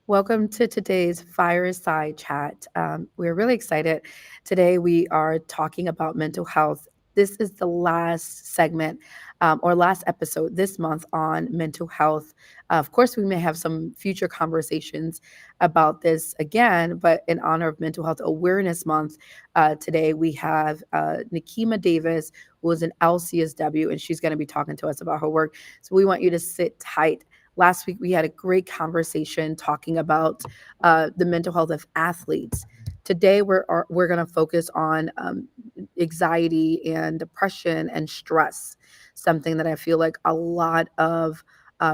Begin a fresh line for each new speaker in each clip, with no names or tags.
Welcome to today's fireside chat. We're really excited. Today, we are talking about mental health. This is the last segment or last episode this month on mental health. Of course, we may have some future conversations about this again, but in honor of Mental Health Awareness Month, today we have Nikkimah Davis, who is an LCSW, and she's going to be talking to us about her work. So we want you to sit tight. Last week, we had a great conversation talking about the mental health of athletes. Today, we're going to focus on anxiety and depression and stress, something that I feel like a lot of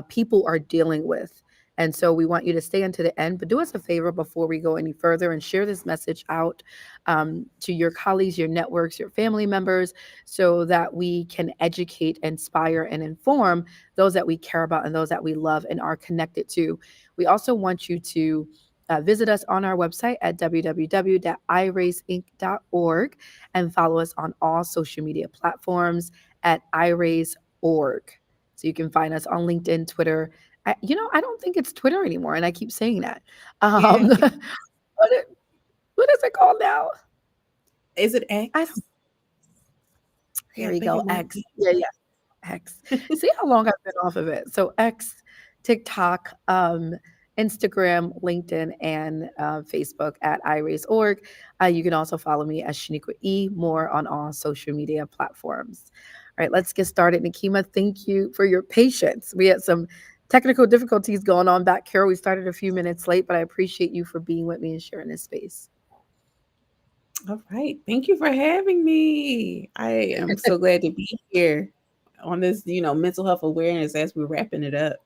people are dealing with. And so we want you to stay until the end, but do us a favor before we go any further and share this message out to your colleagues, your networks, your family members, so that we can educate, inspire, and inform those that we care about and those that we love and are connected to. We also want you to visit us on our website at www.iraisinc.org and follow us on all social media platforms at iraiseorg. So you can find us on LinkedIn, Twitter. I don't think it's Twitter anymore, and I keep saying that.
Yeah.
What is it called now?
Is it
I don't.
X? Yeah,
There
I
we
think
go.
it might
X.
be.
Yeah. X. See how long I've been off of it. So X, TikTok, Instagram, LinkedIn, and Facebook at iRaise.org. You can also follow me as Shaniqua E. More on all social media platforms. All right, let's get started. Nikkimah, thank you for your patience. We had some technical difficulties going on back here. We started a few minutes late, but I appreciate you for being with me and sharing this space.
All right. Thank you for having me. I am so glad to be here on this, mental health awareness as we're wrapping it up.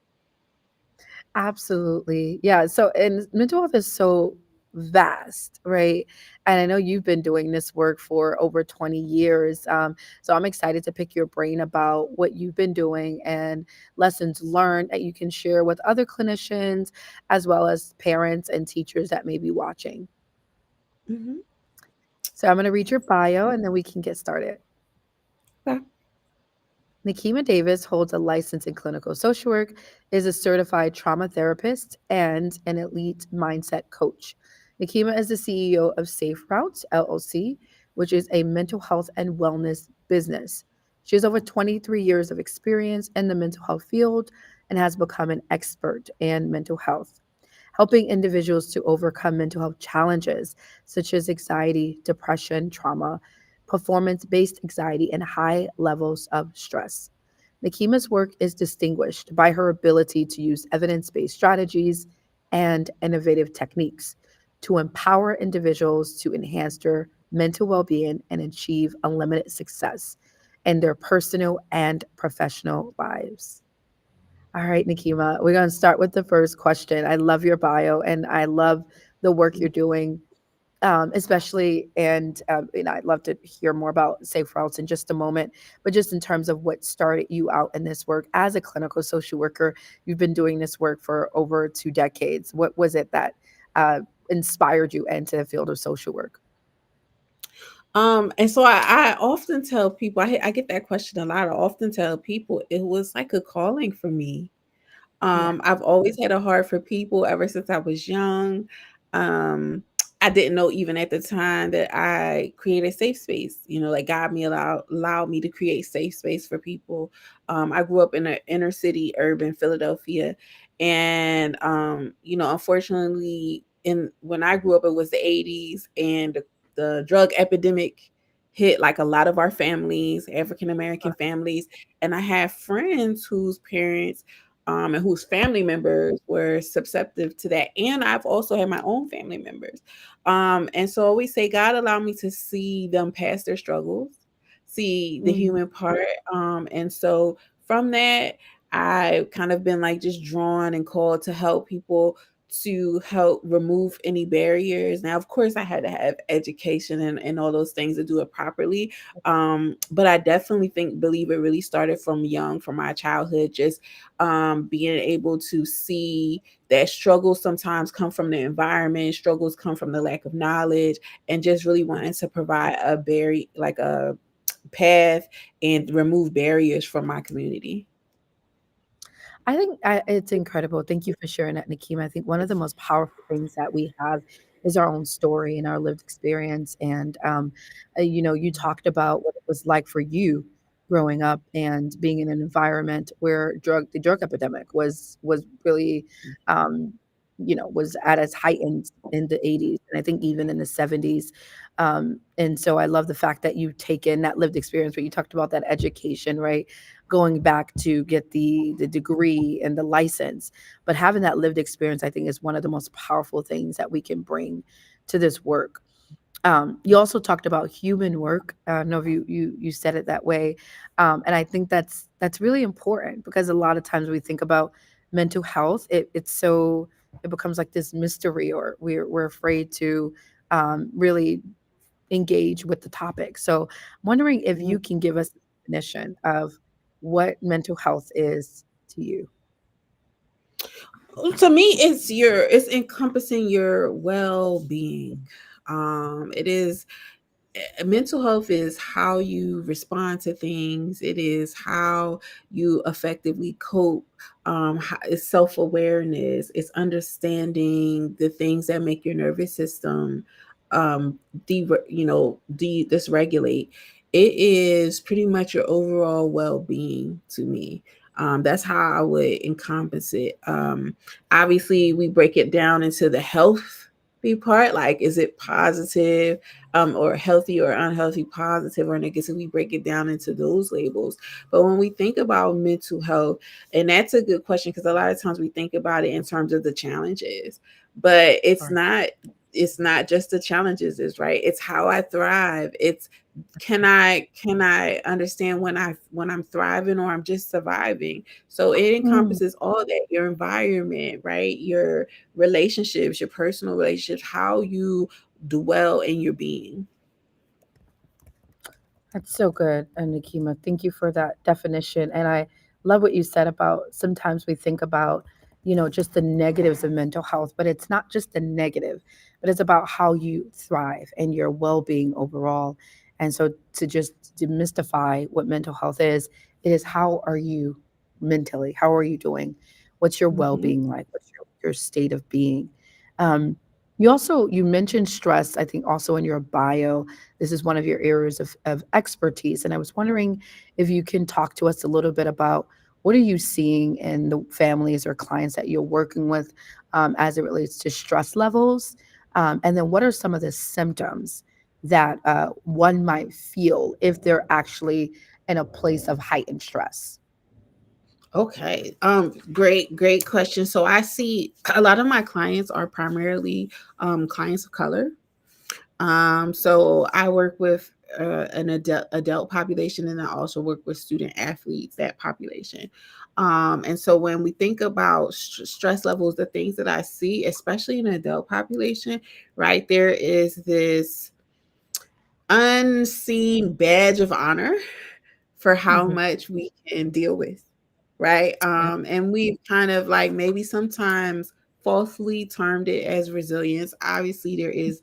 Absolutely. Yeah. So, and mental health is so vast, right? And I know you've been doing this work for over 20 years. So I'm excited to pick your brain about what you've been doing and lessons learned that you can share with other clinicians, as well as parents and teachers that may be watching.
Hmm.
So I'm going to read your bio and then we can get started.
Okay.
Nikkimah Davis holds a license in clinical social work, is a certified trauma therapist, and an elite mindset coach. Nikkimah is the CEO of Safe Routes LLC, which is a mental health and wellness business. She has over 23 years of experience in the mental health field and has become an expert in mental health, helping individuals to overcome mental health challenges such as anxiety, depression, trauma, performance based anxiety, and high levels of stress. Nikimah's work is distinguished by her ability to use evidence based strategies and innovative techniques to empower individuals to enhance their mental well being and achieve unlimited success in their personal and professional lives. All right, Nikima, we're going to start with the first question. I love your bio and I love the work you're doing, especially, and I'd love to hear more about Safe Routes in just a moment. But just in terms of what started you out in this work as a clinical social worker, you've been doing this work for over 2 decades. What was it that uh, inspired you into the field of social work?
And so I often tell people, I get that question a lot. I often tell people it was like a calling for me.
Yeah.
I've always had a heart for people ever since I was young. Um, I didn't know even at the time that I created safe space. Like God me allowed me to create safe space for people. I grew up in an inner city, urban Philadelphia, and unfortunately, in when I grew up, it was the '80s, and the drug epidemic hit like a lot of our families, African American families, and I have friends whose parents and whose family members were susceptible to that. And I've also had my own family members. And so I always say, God allowed me to see them past their struggles, see the
Mm.
human part. And so from that, I kind of been like just drawn and called to help people to help remove any barriers. Now, of course, I had to have education and all those things to do it properly. But I definitely believe it really started from young, from my childhood, just being able to see that struggles sometimes come from the environment, struggles come from the lack of knowledge, and just really wanting to provide a path and remove barriers from my community.
It's incredible. Thank you for sharing that, Nikima. I think one of the most powerful things that we have is our own story and our lived experience. And you talked about what it was like for you growing up and being in an environment where the drug epidemic was really, um, was at its height in the 80s, and I think even in the 70s. And so I love the fact that you've taken that lived experience, but you talked about that education, right? Going back to get the degree and the license, but having that lived experience, I think, is one of the most powerful things that we can bring to this work. You also talked about human work. I don't know if you said it that way, and I think that's really important because a lot of times we think about mental health, it becomes like this mystery, or we're afraid to really engage with the topic. So I'm wondering if you can give us a definition of what mental health is to you.
To me, it's encompassing your well-being. It is mental health is how you respond to things. It is how you effectively cope. It's self-awareness. It's understanding the things that make your nervous system dysregulate. It is pretty much your overall well-being to me. That's how I would encompass it. Obviously, we break it down into the health part, like is it positive, or healthy or unhealthy, positive or negative. We break it down into those labels. But when we think about mental health, and that's a good question because a lot of times we think about it in terms of the challenges, but
Right.
it's not just the challenges, is right. It's how I thrive. It's can I understand when I'm thriving or I'm just surviving. So it
Mm,
encompasses all that, your environment, right? Your relationships, your personal relationships, how you dwell in your being.
that's so good, Nikima. Thank you for that definition. And I love what you said about sometimes we think about, just the negatives of mental health, but it's not just the negative, but it's about how you thrive and your well-being overall. And so to just demystify what mental health is, it is how are you mentally? How are you doing? What's your
Mhm.
well-being like? What's your state of being? Um, you mentioned stress, I think also in your bio. This is one of your areas of expertise. And I was wondering if you can talk to us a little bit about what are you seeing in the families or clients that you're working with, as it relates to stress levels? And then what are some of the symptoms that one might feel if they're actually in a place of heightened stress?
Okay. Great question. So I see a lot of my clients are primarily clients of color. So I work with an adult population, and I also work with student athletes, that population. And so when we think about stress levels, the things that I see, especially in the adult population, right, there is this unseen badge of honor for how
Mhm.
much we can deal with, right?
Yeah.
And we've kind of like maybe sometimes falsely termed it as resilience. Obviously, there is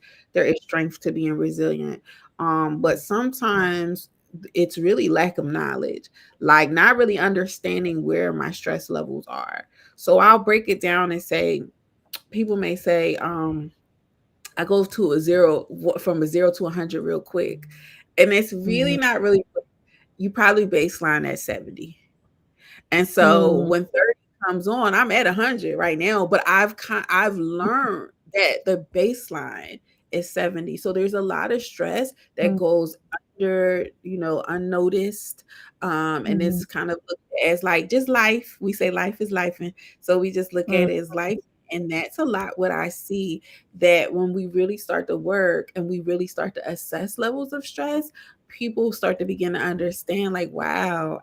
strength to being resilient, but sometimes it's really lack of knowledge, like not really understanding where my stress levels are. So I'll break it down and say, people may say, I go to from a 0 to 100 real quick, and it's really
Mhm.
not really. You probably baseline at 70. And so
Mm,
when 30 comes on, I'm at 100 right now, but I've learned that the baseline is 70. So there's a lot of stress that
mm,
goes under, unnoticed. And
mhm,
it's kind of looked as like just life. We say life is life. And so we just look
mm,
at it as life. And that's a lot what I see, that when we really start to work and we really start to assess levels of stress, people start to begin to understand, like, wow,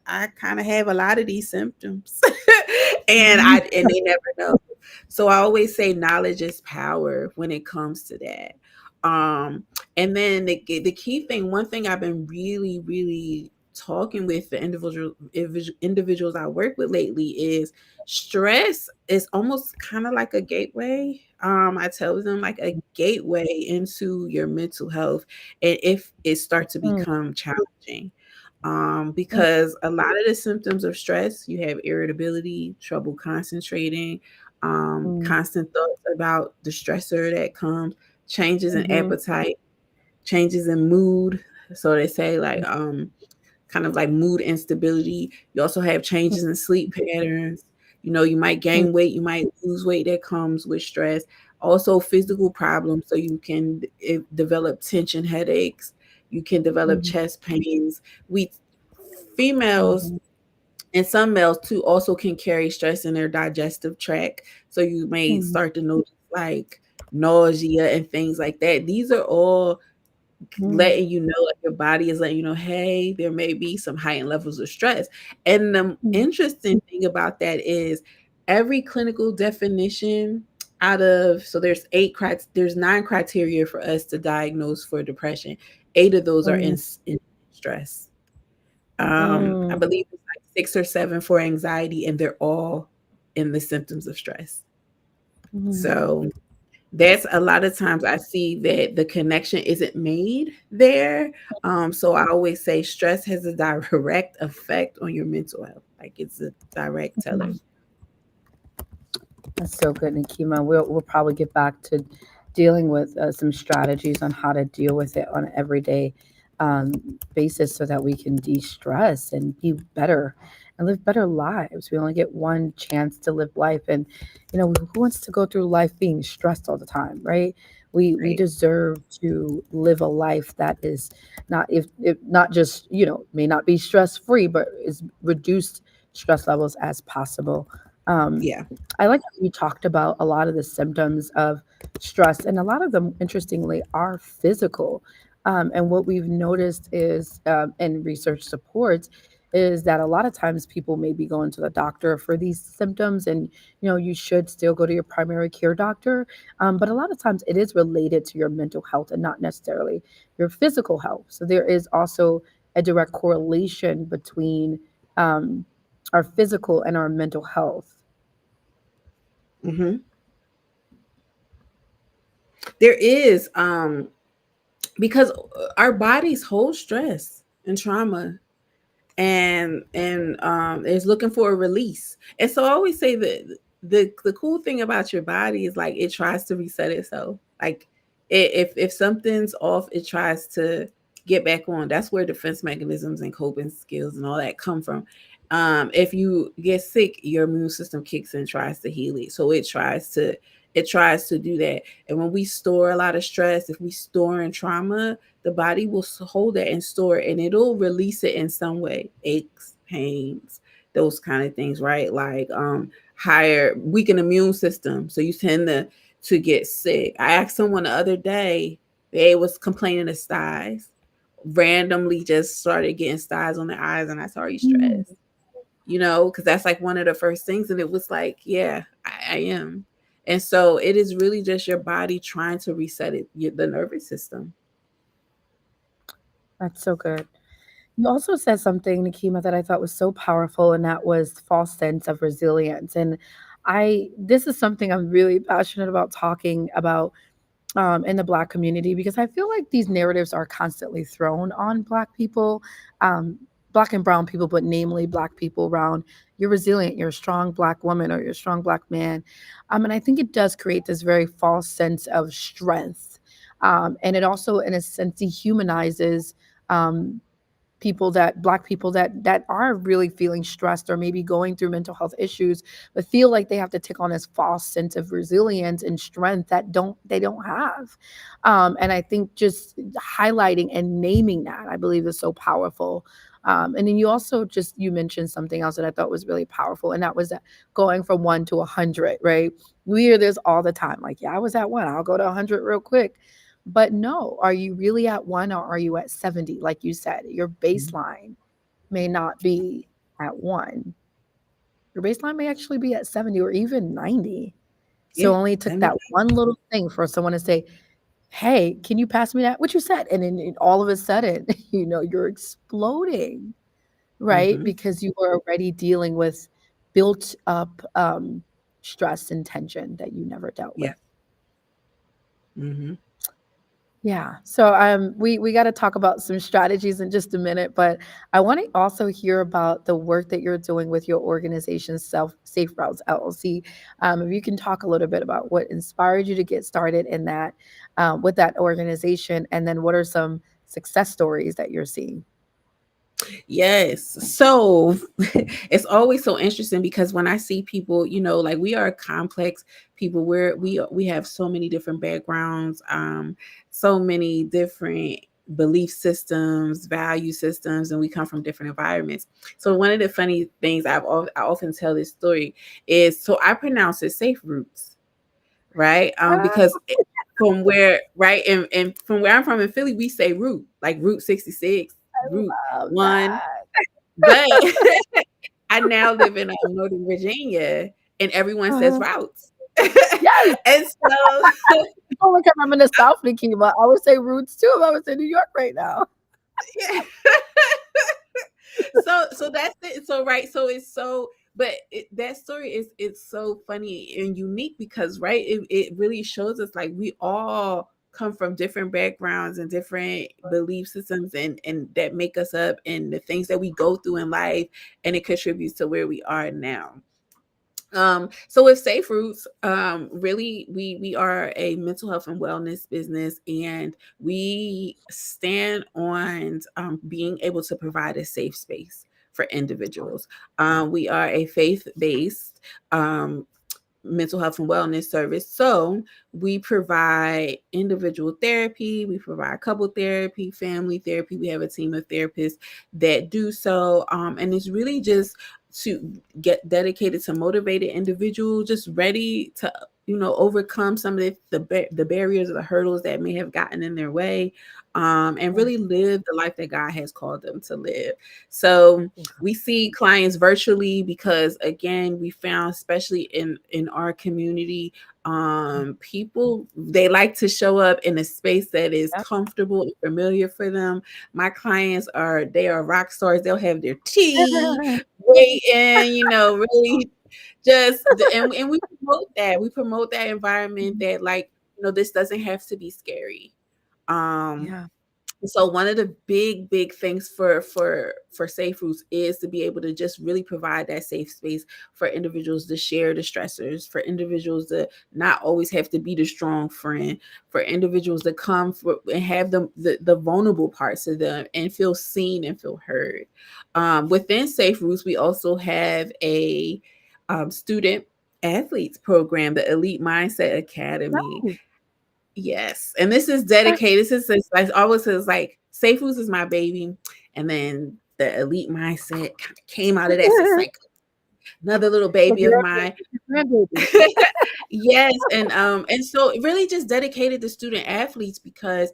I kind of have a lot of these symptoms.
mhm.
And they never know. So I always say knowledge is power when it comes to that. Um and then the key thing, one thing I've been really really talking with the individuals I work with lately is stress is almost kind of like a gateway. I tell them, like a gateway into your mental health, and if it starts to
Mm,
become challenging.
Mm,
because a lot of the symptoms of stress, you have irritability, trouble concentrating,
mm,
constant thoughts about the stressor that comes, changes in
mhm,
appetite, changes in mood. So they say like kind of like mood instability. You also have
mm,
changes in sleep patterns. You know, you might
mm,
gain weight, you might lose weight that comes with stress. Also, physical problems. So you can develop tension headaches. You can develop
mhm,
chest pains. We females
mhm,
and some males too also can carry stress in their digestive tract. So you may
mhm,
start to notice like nausea and things like that. These are all
mm,
letting you know, like your body is letting you know, hey, there may be some heightened levels of stress. And the
mm,
interesting thing about that is every clinical definition out of so there's 9 criteria for us to diagnose for depression. 8 of those are
mm,
in stress. I
mm,
believe it's like 6 or 7 for anxiety, and they're all in the symptoms of stress.
mm.
So that's a lot of times I see that the connection isn't made there. So I always say stress has a direct effect on your mental health. Like it's a direct teller.
Mm. That's so good, Nikima. We'll probably get back to dealing with some strategies on how to deal with it on an everyday basis so that we can de-stress and be better and live better lives. We only get one chance to live life, and who wants to go through life being stressed all the time, right? We
Right.
deserve to live a life that is not if not just may not be stress free, but is reduced stress levels as possible. Um,
Yeah.
I like how you talked about a lot of the symptoms of stress, and a lot of them, interestingly, are physical. And what we've noticed is, and research supports, is that a lot of times people may be going to the doctor for these symptoms, and you should still go to your primary care doctor. But a lot of times it is related to your mental health and not necessarily your physical health. So there is also a direct correlation between um, our physical and our mental health.
Hmm. There is because our bodies hold stress and trauma and is looking for a release. And so I always say that the cool thing about your body is like it tries to reset itself. Like if something's off, it tries to get back on. That's where defense mechanisms and coping skills and all that come from. If you get sick, your immune system kicks in, tries to heal it. So it tries to do that. And when we store a lot of stress, if we store in trauma, the body will hold that and store it and it'll release it in some way, aches, pains, those kind of things, right? Like higher weakened immune system, so you tend to get sick. I asked someone the other day, they was complaining of styes, randomly just started getting styes on their eyes, and I saw, are you
Mm,
stressed? Because that's like one of the first things, and it was like, yeah, I am. And so it is really just your body trying to reset the nervous system.
that's so good. You also said something, Nikima, that I thought was so powerful, and that was false sense of resilience. And this is something I'm really passionate about talking about in the Black community, because I feel like these narratives are constantly thrown on Black people, um, Black and Brown people, but namely Black people around. You're resilient, you're a strong Black woman, or you're a strong Black man. And I think it does create this very false sense of strength. And it also, in a sense, dehumanizes. People that Black people that are really feeling stressed or maybe going through mental health issues, but feel like they have to take on this false sense of resilience and strength that they don't have. And I think just highlighting and naming that, I believe, is so powerful. And then you mentioned something else that I thought was really powerful, and that was that going from 1 to 100, right? We hear this all the time, like, yeah, I was at 1, I'll go to 100 real quick. But no, are you really at 1 or are you at 70? Like you said, your baseline may not be at 1. Your baseline may actually be at 70 or even 90. So
Yeah,
it only took
that
that
makes
one little thing for someone to say, "Hey, can you pass me that?" What you said, and then all of a sudden, you're exploding, right?
Mhm.
Because you were already dealing with built up stress and tension that you never dealt
Yeah.
with.
Mhm.
Yeah. So we got to talk about some strategies in just a minute, but I want to also hear about the work that you're doing with your organization, Self Safe Routes LLC. If you can talk a little bit about what inspired you to get started in that with that organization, and then what are some success stories that you're seeing?
Yes. So it's always so interesting because when I see people, like we are complex people where we have so many different backgrounds, so many different belief systems, value systems, and we come from different environments. So one of the funny things I often tell this story is, so I pronounce it safe roots, right? Because from where, right, and from where I'm from in Philly, we say route, like Route 66, Route
Love
1.
that.
But I now live in Northern Virginia, and everyone says
Uh,
routes.
yes.
And so,
Oh, look, I'm in the South, Nikkima. I would say roots too if I was in New York right now.
yeah. So that's it. So right, so it's so, but that story is, it's so funny and unique because, right, it really shows us like we all come from different backgrounds and different belief systems, and that make us up, and the things that we go through in life, and it contributes to where we are now. So with Safe Roots, really we are a mental health and wellness business, and we stand on being able to provide a safe space for individuals. We are a faith-based mental health and wellness service. So we provide individual therapy, we provide couple therapy, family therapy. We have a team of therapists that do so. And it's really just to get dedicated to motivated individual, just ready to, overcome some of the barriers or the hurdles that may have gotten in their way, and
Yeah.
really live the life that God has called them to live. So we see clients virtually because, again, we found, especially in our community, people, they like to show up in a space that is
Yep.
comfortable and familiar for them. My clients they are rock stars. They'll have their tea waiting, really just, and we promote that environment that, like, this doesn't have to be scary. um
Yeah.
so one of the big things for Safe Roots is to be able to just really provide that safe space for individuals to share the stressors, for individuals to not always have to be the strong friend, for individuals to and have the vulnerable parts of them and feel seen and feel heard. Within Safe Roots, we also have a student athletes program, the Elite Mindset Academy.
Nice.
Yes, and this is dedicated. This is like always says, like, Safe Foods is my baby, and then the Elite Mindset kind of came out of that. So it's like another little
The
baby of
grandbaby.
mine.
The grandbaby.
Yes, and so it really just dedicated to student athletes because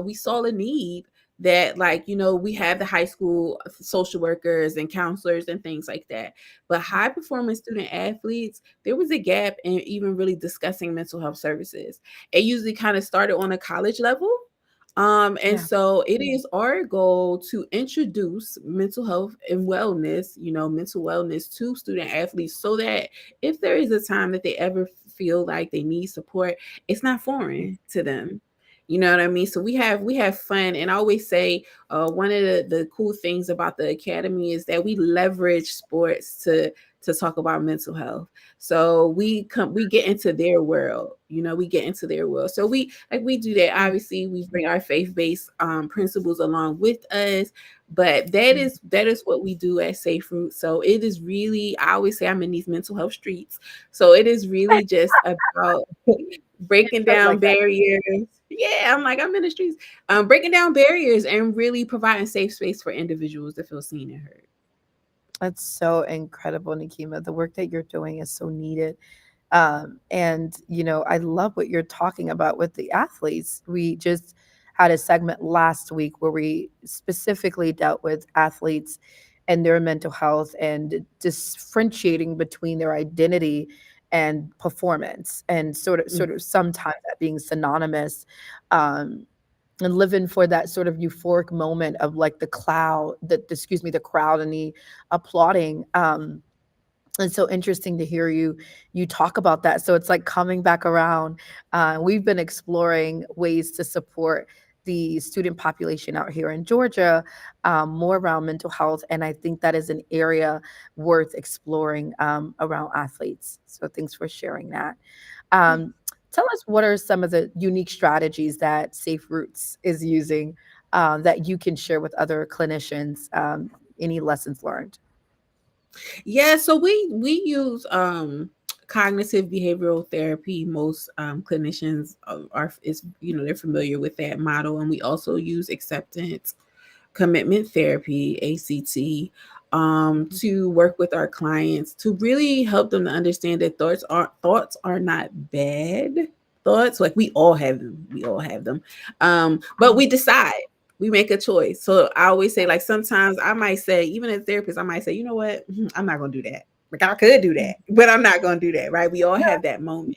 we saw a need that, like, we have the high school social workers and counselors and things like that, but high performance student athletes, there was a gap in even really discussing mental health services. It usually kind of started on a college level. And
Yeah.
so it is our goal to introduce mental health and wellness, mental wellness to student athletes, so that if there is a time that they ever feel like they need support, it's not foreign to them. You know what I mean? So we have fun, and I always say, one of the cool things about the academy is that we leverage sports to talk about mental health. So we get into their world, we get into their world. So we do that.
Mm,
Obviously, we bring our faith-based principles along with us, but that
mm.
is that is what we do at Safe Root. So it is really, I always say, I'm in these mental health streets. So it is really just about
It
breaking
felt
down
like that.
barriers. Yeah, I'm like, I'm in the streets, breaking down barriers and really providing safe space for individuals to feel seen and heard.
That's so incredible, Nikima. The work that you're doing is so needed. And I love what you're talking about with the athletes. We just had a segment last week where we specifically dealt with athletes and their mental health and differentiating between their identity and performance, and sort of sometimes that being synonymous. Um, and living for that sort of euphoric moment of like the crowd and the applauding. It's so interesting to hear you talk about that. So it's like coming back around. We've been exploring ways to support the student population out here in Georgia, more around mental health, and I think that is an area worth exploring around athletes. So thanks for sharing that.
Yeah.
Um, Tell us, what are some of the unique strategies that Safe Roots is using, that you can share with other clinicians? Any lessons learned?
Yeah, so we use cognitive behavioral therapy. Most clinicians are is they're familiar with that model, and we also use acceptance commitment therapy, ACT, to work with our clients to really help them to understand that thoughts are not bad thoughts. Like we all have them. We all have them. But we decide. We make a choice. So I always say, like, sometimes I might say, even as a therapist, I might say, you know what, I'm not gonna do that. Like I could do that, but I'm not gonna do that, right? We all
Yeah.
have that moment.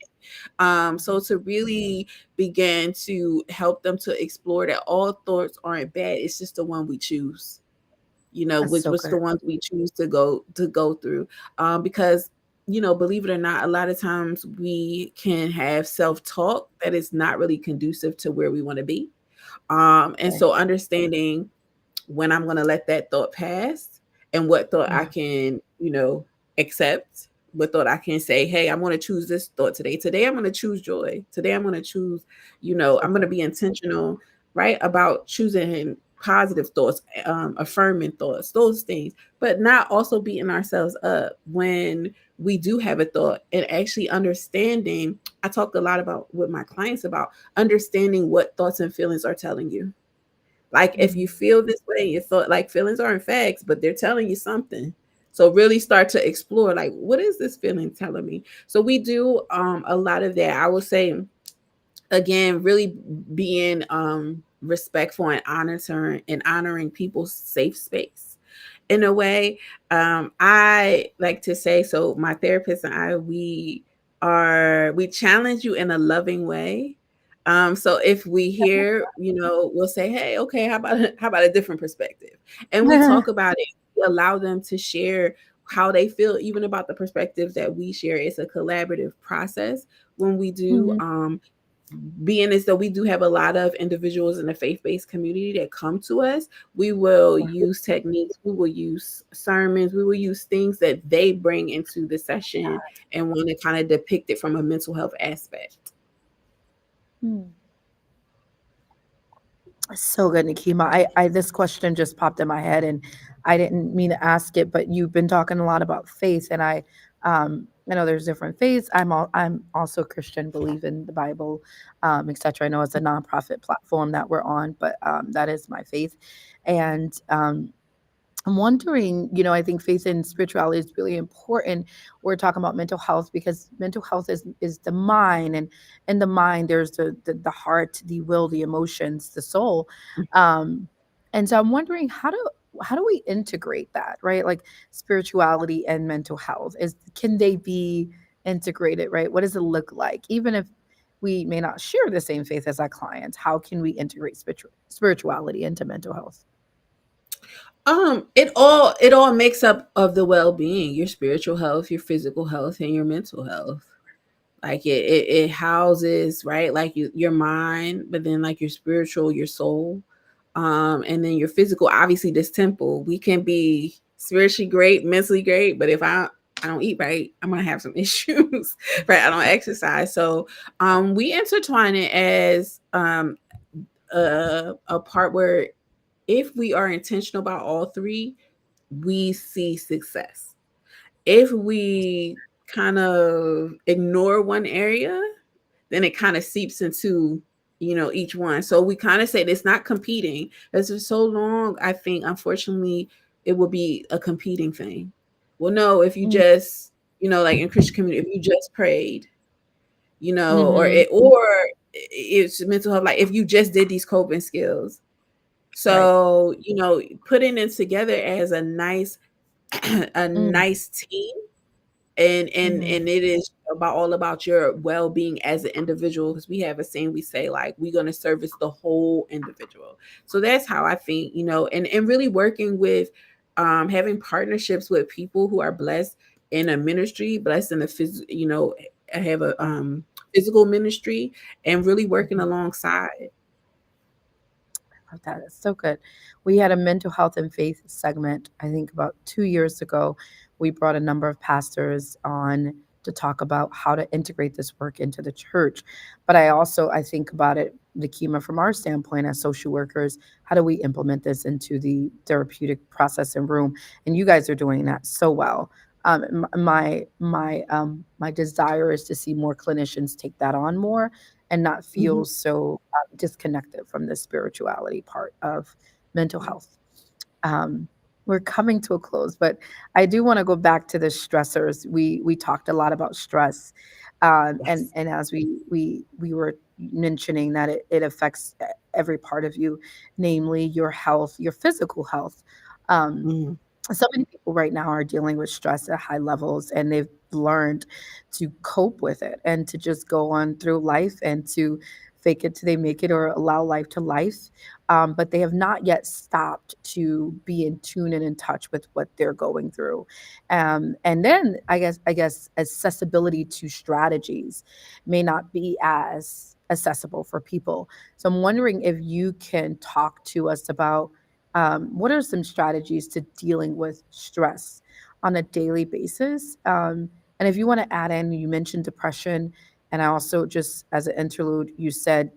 So to really begin to help them to explore that all thoughts aren't bad. It's just the one we choose,
That's
which
so
was
good.
the ones we choose to go through. Because believe it or not, a lot of times we can have self-talk that is not really conducive to where we want to be. And
Right.
so understanding when I'm going to let that thought pass and what thought I
Mhm.
can, accept, what thought I can say, hey, I'm going to choose this thought today. Today, I'm going to choose joy. Today, I'm going to choose,
So
I'm going
good.
to be intentional, right, about choosing positive thoughts, affirming thoughts, those things, but not also beating ourselves up when we do have a thought and actually understanding. I talk a lot about with my clients about understanding what thoughts and feelings are telling you. Like if you
Mhm.
feel this way, you thought like feelings aren't facts, but they're telling you something. So really start to explore like what is this feeling telling me? So we do a lot of that. I would say again, really being respectful and honoring people's safe space in a way. I like to say, so my therapist and I, we challenge you in a loving way. So if we hear, we'll say, hey, okay, how about a different perspective? And we talk about it. We allow them to share how they feel, even about the perspectives that we share. It's a collaborative process when we do
Mhm.
being as though we do have a lot of individuals in the faith-based community that come to us. We will use techniques, we will use sermons, we will use things that they bring into the session and want to kind of depict it from a mental health aspect.
Mm. So good, Nikima. I this question just popped in my head, and I didn't mean to ask it, but you've been talking a lot about faith, and I know there's different faiths. I'm also Christian, believe in the Bible, etc. I know it's a nonprofit platform that we're on, but that is my faith, and I'm wondering, I think faith and spirituality is really important. We're talking about mental health because mental health is the mind, and in the mind there's the heart, the will, the emotions, the soul. Um, and so I'm wondering, how do we integrate that, right? Like spirituality and mental health, can they be integrated, right? What does it look like? Even if we may not share the same faith as our clients, how can we integrate spirituality into mental health?
It all makes up of the well-being, your spiritual health, your physical health, and your mental health. Like it houses, right, like your mind, but then like your spiritual, your soul, and then your physical. Obviously this temple, we can be spiritually great, mentally great, but if I don't eat right, I'm gonna have some issues. Right, I don't exercise. So we intertwine it as a part where if we are intentional about all three, we see success. If we kind of ignore one area, then it kind of seeps into each one. So we kind of say it's not competing. As for so long, I think unfortunately it will be a competing thing. Well, no, if you
Mm.
just like in Christian community, if you just prayed, or
Mhm.
it's mental health, like if you just did these coping skills.
Right.
So putting it together as a nice a
Mm.
nice team, and
Mhm.
it is all about your well-being as an individual, because we have a saying, we say like we're going to service the whole individual. So that's how I think, and really working with having partnerships with people who are blessed in a ministry, blessed in a I have a physical ministry and really working
Mhm.
alongside.
Love that. It's so good. We had a mental health and faith segment, I think about 2 years ago. We brought a number of pastors on to talk about how to integrate this work into the church. But I think about it, Nikima, from our standpoint as social workers, how do we implement this into the therapeutic process and room? And you guys are doing that so well. My desire is to see more clinicians take that on more and not
Mhm.
feel so disconnected from the spirituality part of mental health. Um, we're coming to a close, but I do want to go back to the stressors. We talked a lot about stress,
Yes.
and as we were mentioning that it affects every part of you, namely your health, your physical health. Um,
Mhm.
so many people right now are dealing with stress at high levels, and they've learned to cope with it and to just go on through life and to fake it till they make it or allow life to life. But they have not yet stopped to be in tune and in touch with what they're going through. And then I guess accessibility to strategies may not be as accessible for people. So I'm wondering if you can talk to us about what are some strategies to dealing with stress on a daily basis? And if you want to add in, you mentioned depression, and I also just as an interlude, you said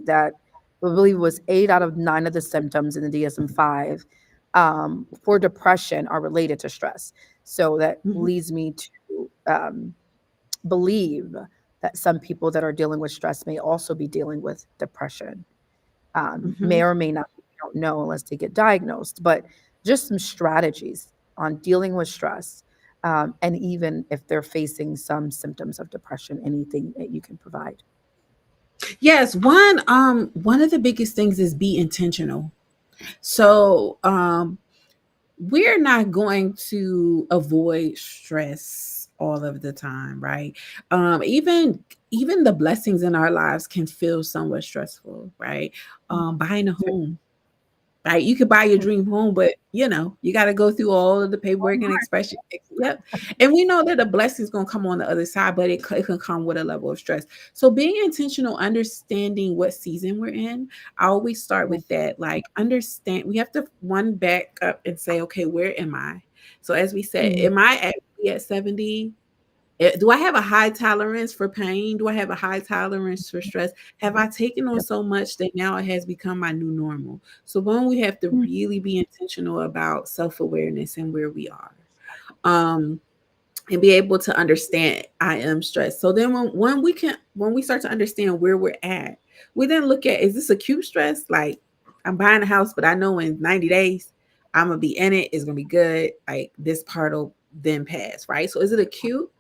that I believe it was 8 out of 9 of the symptoms in the DSM-5 for depression are related to stress. So that
Mhm.
leads me to believe that some people that are dealing with stress may also be dealing with depression. May
Mhm.
or may not, we don't know unless they get diagnosed, but just some strategies on dealing with stress. And even if they're facing some symptoms of depression, anything that you can provide.
Yes, one of the biggest things is be intentional. So, we're not going to avoid stress all of the time, right? Even the blessings in our lives can feel somewhat stressful, right? Buying a home, right? You could buy your dream home, but you got to go through all of the paperwork and expression. Yep. And we know that the blessing's going to come on the other side, but it can come with a level of stress. So being intentional, understanding what season we're in, I always start with that. Like, understand, we have to one back up and say, okay, where am I? So as we said,
Mm,
am I at 70? Do I have a high tolerance for pain? Do I have a high tolerance for stress? Have I taken on
yep,
so much that now it has become my new normal? So one, we have to
mm,
really be intentional about self-awareness and where we are. Um, and be able to understand I am stressed. So then when we start to understand where we're at, we then look at, is this acute stress? Like, I'm buying a house, but I know in 90 days I'm gonna be in it, it's gonna be good. Like, this part will then pass, right? So is it acute,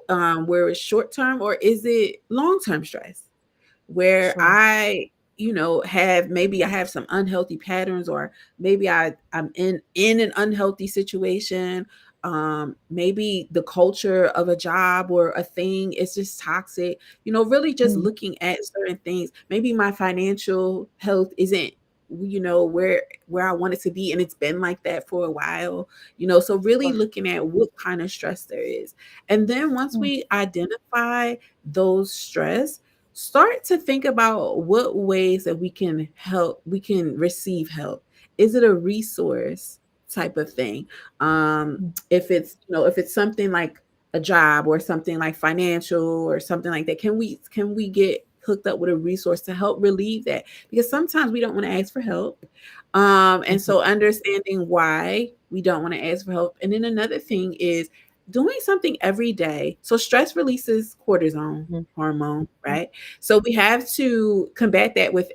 where it's short term, or is it long term stress? Where
sure.
maybe I have some unhealthy patterns, or maybe I'm in an unhealthy situation. Maybe the culture of a job or a thing is just toxic. Really just
Mm,
looking at certain things. Maybe my financial health isn't where I want it to be, and it's been like that for a while. So really
sure.
looking at what kind of stress there is. And then once
Mm,
we identify those stress, start to think about what ways that we can receive help. Is it a resource type of thing?
mm,
If it's something like a job or something like financial or something like that, can we get hooked up with a resource to help relieve that? Because sometimes we don't want to ask for help. And
mhm,
so understanding why we don't want to ask for help. And then another thing is doing something every day. So stress releases cortisone
mhm,
hormone,
mhm,
right? So we have to combat that with,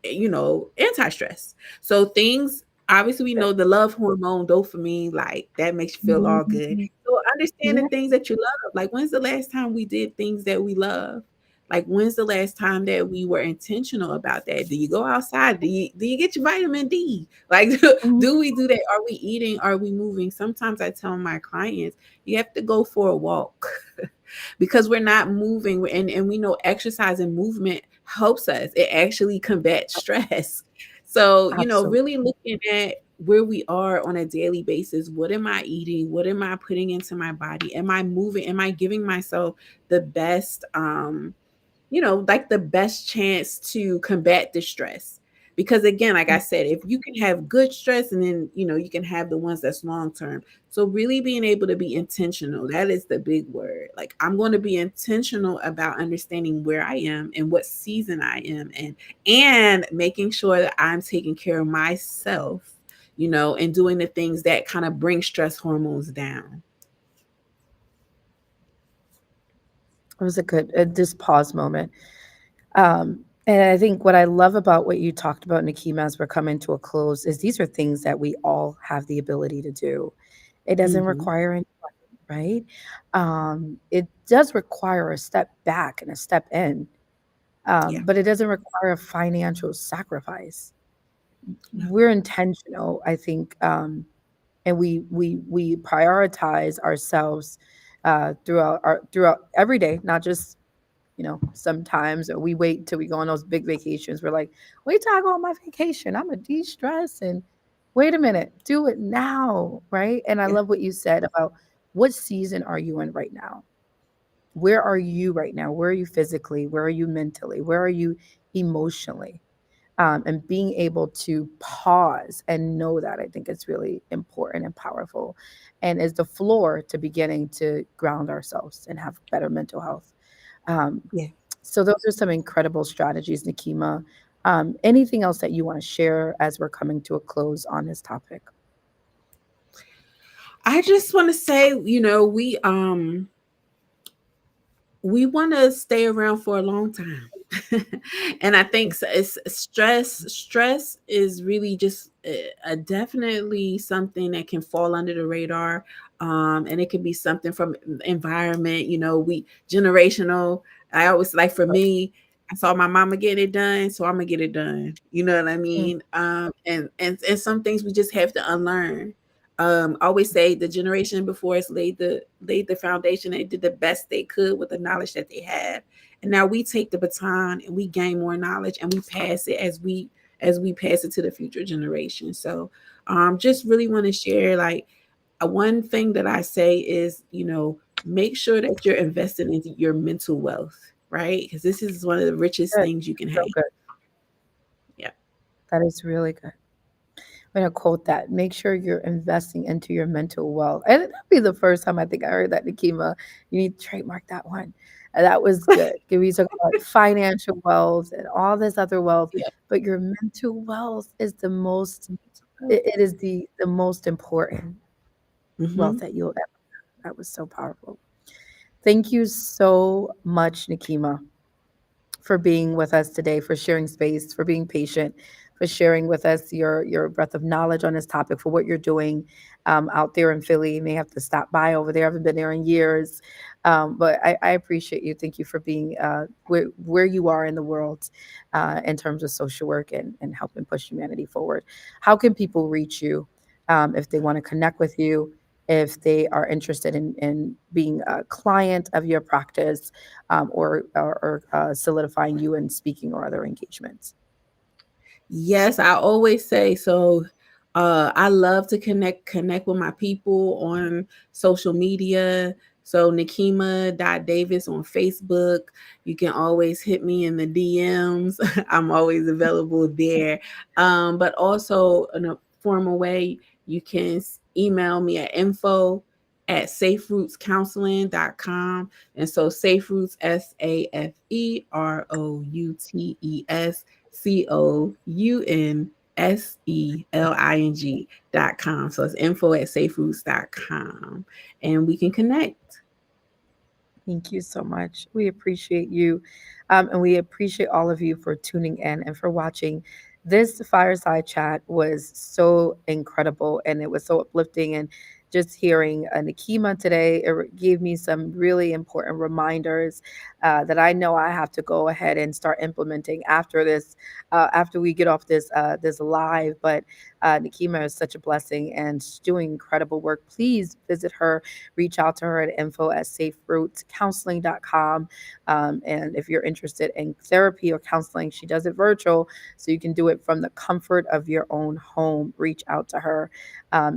anti-stress. So things, obviously, we
good.
know the love hormone, dopamine, like that makes you feel all good.
Mhm,
So understand the
yeah.
things that you love. Like, when's the last time we did things that we love? Like, when's the last time that we were intentional about that? Do you go outside? Do you get your vitamin D? Like,
Mhm,
do we do that? Are we eating? Are we moving? Sometimes I tell my clients, you have to go for a walk. Because we're not moving, and we know exercise and movement helps us. It actually combats stress. So,
absolutely.
really looking at where we are on a daily basis. What am I eating? What am I putting into my body? Am I moving? Am I giving myself the best like the best chance to combat the stress? Because again, like I said, if you can have good stress, and then you can have the ones that's long term. So really being able to be intentional, that is the big word. Like, I'm going to be intentional about understanding where I am and what season I am in, and making sure that I'm taking care of myself, and doing the things that kind of bring stress hormones down.
It was a good just pause moment. And I think what I love about what you talked about, Nikima, as we're coming to a close, is these are things that we all have the ability to do. It doesn't
Hmm.
require any money, right? It does require a step back and a step in,
Yeah.
but it doesn't require a financial sacrifice.
No.
We're intentional, I think, and we prioritize ourselves throughout every day, not just sometimes we wait till we go on those big vacations. We're like, wait till I go on my vacation. I'm a de-stress and wait a minute, do it now, right? And I
Yeah.
love what you said about what season are you in right now? Where are you right now? Where are you physically? Where are you mentally? Where are you emotionally? And being able to pause and know that, I think it's really important and powerful, and is the floor to beginning to ground ourselves and have better mental health. Um,
Yeah.
so those are some incredible strategies, Nikima. Anything else that you want to share as we're coming to a close on this topic?
I just want to say, we want to stay around for a long time. And I think it's stress is really just a definitely something that can fall under the radar. And it can be something from environment, we generational. I always, like, for me, I saw my mama getting it done, so I'm gonna get it done, you know what I
Mm,
mean? And some things we just have to unlearn. I always say the generation before us laid the foundation. They did the best they could with the knowledge that they had, and now we take the baton and we gain more knowledge, and we pass it as we pass it to the future generation. So just really want to share, like, one thing that I say is, make sure that you're investing into your mental wealth, right? Because this is one of the richest
good.
things you can have.
So good.
Yeah.
That is really good. I'm gonna quote that. Make sure you're investing into your mental wealth. And that'd be the first time I think I heard that, Nikima. You need to trademark that one. And that was good. Can we talk about financial wealth and all this other wealth,
Yeah.
but your mental wealth is the most. It is the most important wealth
Hmm.
that you'll ever. That was so powerful. Thank you so much, Nikima, for being with us today, for sharing space, for being patient, for sharing with us your breadth of knowledge on this topic, for what you're doing out there in Philly. You may have to stop by over there. I haven't been there in years, but I appreciate you. Thank you for being where you are in the world in terms of social work and helping push humanity forward. How can people reach you if they want to connect with you? If they are interested in being a client of your practice, or solidifying you in speaking or other engagements.
Yes, I always say so. I love to connect with my people on social media. So Nikkimah.Davis on Facebook. You can always hit me in the DMs. I'm always available there. But also in a formal way, you can email me at info@saferootscounseling.com. And so Safe Roots, SAFEROUTSCOUNSELING.com. So it's info@saferoots.com. And we can connect.
Thank you so much. We appreciate you. And we appreciate all of you for tuning in and for watching. This fireside chat was so incredible and it was so uplifting. And just hearing Nikima today, it gave me some really important reminders that I know I have to go ahead and start implementing after this, after we get off this live. But Nikkimah is such a blessing and she's doing incredible work. Please visit her, reach out to her at info@saferootscounseling.com. And if you're interested in therapy or counseling, she does it virtual, so you can do it from the comfort of your own home. Reach out to her.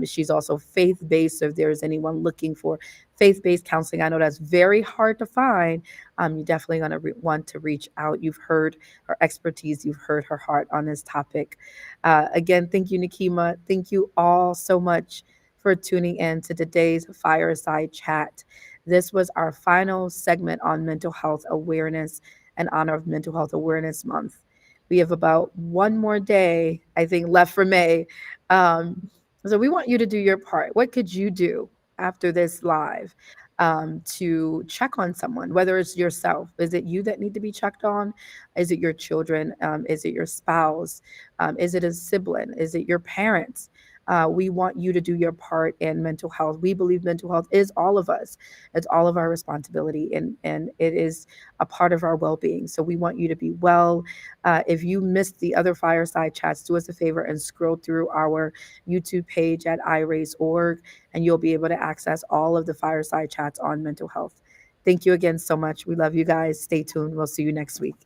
She's also faith based. So if there's anyone looking for faith based counseling, I know that's very hard to find. You're definitely going to want to reach out. You've heard her expertise, you've heard her heart on this topic. Again, thank you, Nikkimah. Thank you all so much for tuning in to today's fireside chat. This was our final segment on mental health awareness in honor of Mental Health Awareness Month. We have about one more day, I think, left for May. Um, so we want you to do your part. What could you do after this live to check on someone, whether it's yourself? Is it you that need to be checked on? Is it your children? Is it your spouse? Is it a sibling? Is it your parents? We want you to do your part in mental health. We believe mental health is all of us. It's all of our responsibility, and it is a part of our well-being. So we want you to be well. If you missed the other fireside chats, do us a favor and scroll through our YouTube page at iRaise.org, and you'll be able to access all of the fireside chats on mental health. Thank you again so much. We love you guys. Stay tuned. We'll see you next week.